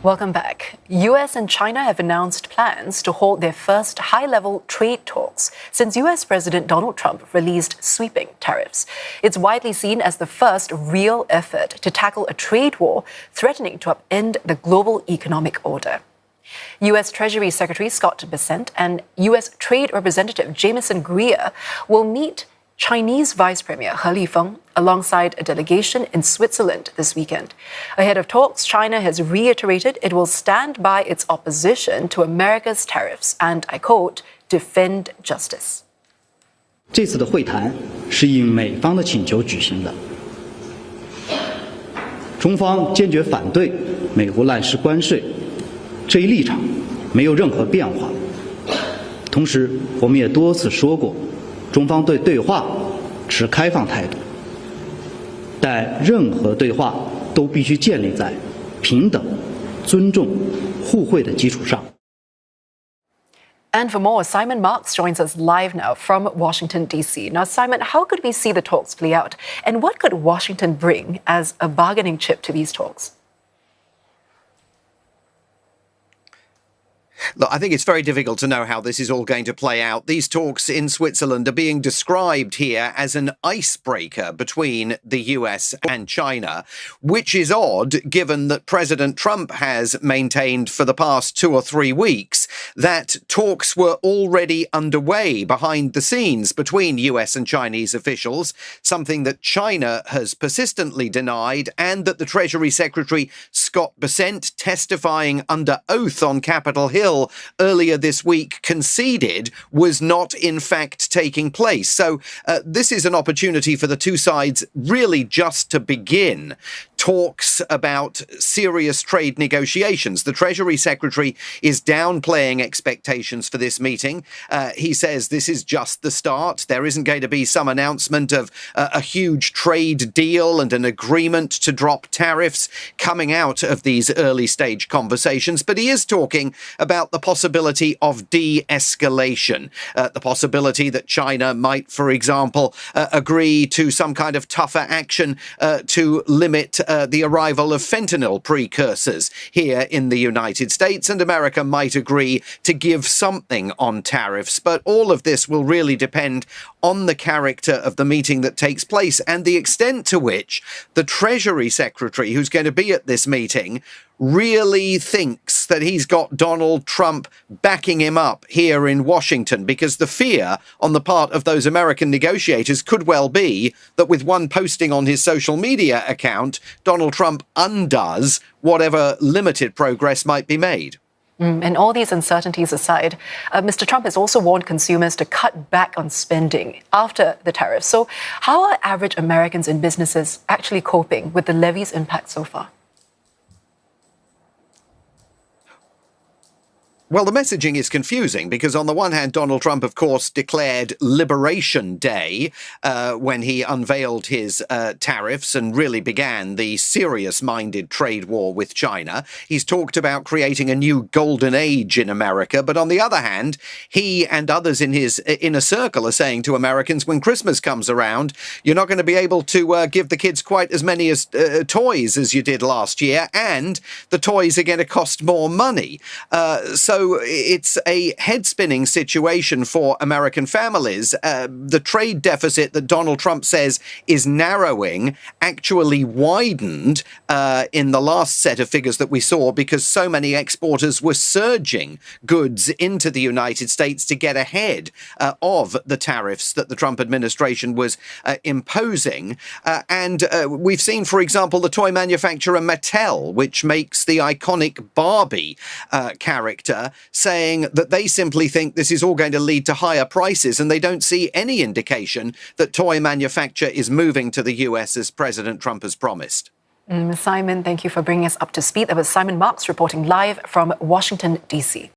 Welcome back. US and China have announced plans to hold their first high-level trade talks since US President Donald Trump released sweeping tariffs. It's widely seen as the first real effort to tackle a trade war threatening to upend the global economic order. US Treasury Secretary Scott Bessent and US Trade Representative Jamieson Greer will meet Chinese Vice Premier He Lifeng alongside a delegation in Switzerland this weekend. Ahead of talks, China has reiterated it will stand by its opposition to America's tariffs and, I quote, defend justice. 这次的会谈是应美方的请求举行的，中方坚决反对美国滥施关税，这一立场没有任何变化。同时，我们也多次说过，中方对对话持开放态度，但任何对话都必须建立在平等、尊重、互惠的基础上。And for more, Simon Marks joins us live now from Washington, D.C. Now, Simon, how could we see the talks play out? And what could Washington bring as a bargaining chip to these talks? Look, I think it's very difficult to know how this is all going to play out. These talks in Switzerland are being described here as an icebreaker between the US and China, which is odd given that President Trump has maintained for the past 2 or 3 weeks that talks were already underway behind the scenes between US and Chinese officials, something that China has persistently denied, and that the Treasury Secretary Scott Bessent, testifying under oath on Capitol Hill earlier this week, conceded was not in fact taking place. So this is an opportunity for the two sides really just to begin talks about serious trade negotiations. The Treasury Secretary is downplaying expectations for this meeting. He says this is just the start. There isn't going to be some announcement of a huge trade deal and an agreement to drop tariffs coming out of these early stage conversations. But he is talking about the possibility of de-escalation, the possibility that China might, for example, agree to some kind of tougher action to limit the arrival of fentanyl precursors here in the United States, and America might agree to give something on tariffs. But all of this will really depend on the character of the meeting that takes place and the extent to which the Treasury Secretary, who's going to be at this meeting, really thinks that he's got Donald Trump backing him up here in Washington, because the fear on the part of those American negotiators could well be that with one posting on his social media account, Donald Trump undoes whatever limited progress might be made. And all these uncertainties aside, Mr. Trump has also warned consumers to cut back on spending after the tariffs. So how are average Americans and businesses actually coping with the levies' impact so far? Well, the messaging is confusing because on the one hand, Donald Trump, of course, declared Liberation Day when he unveiled his tariffs and really began the serious-minded trade war with China. He's talked about creating a new golden age in America. But on the other hand, he and others in his inner circle are saying to Americans, when Christmas comes around, you're not going to be able to give the kids quite as many toys as you did last year, and the toys are going to cost more money. So it's a head-spinning situation for American families. The trade deficit that Donald Trump says is narrowing actually widened in the last set of figures that we saw because so many exporters were surging goods into the United States to get ahead of the tariffs that the Trump administration was imposing. And we've seen, for example, the toy manufacturer Mattel, which makes the iconic Barbie character, saying that they simply think this is all going to lead to higher prices, and they don't see any indication that toy manufacture is moving to the US as President Trump has promised. Simon, thank you for bringing us up to speed. That was Simon Marks reporting live from Washington, D.C.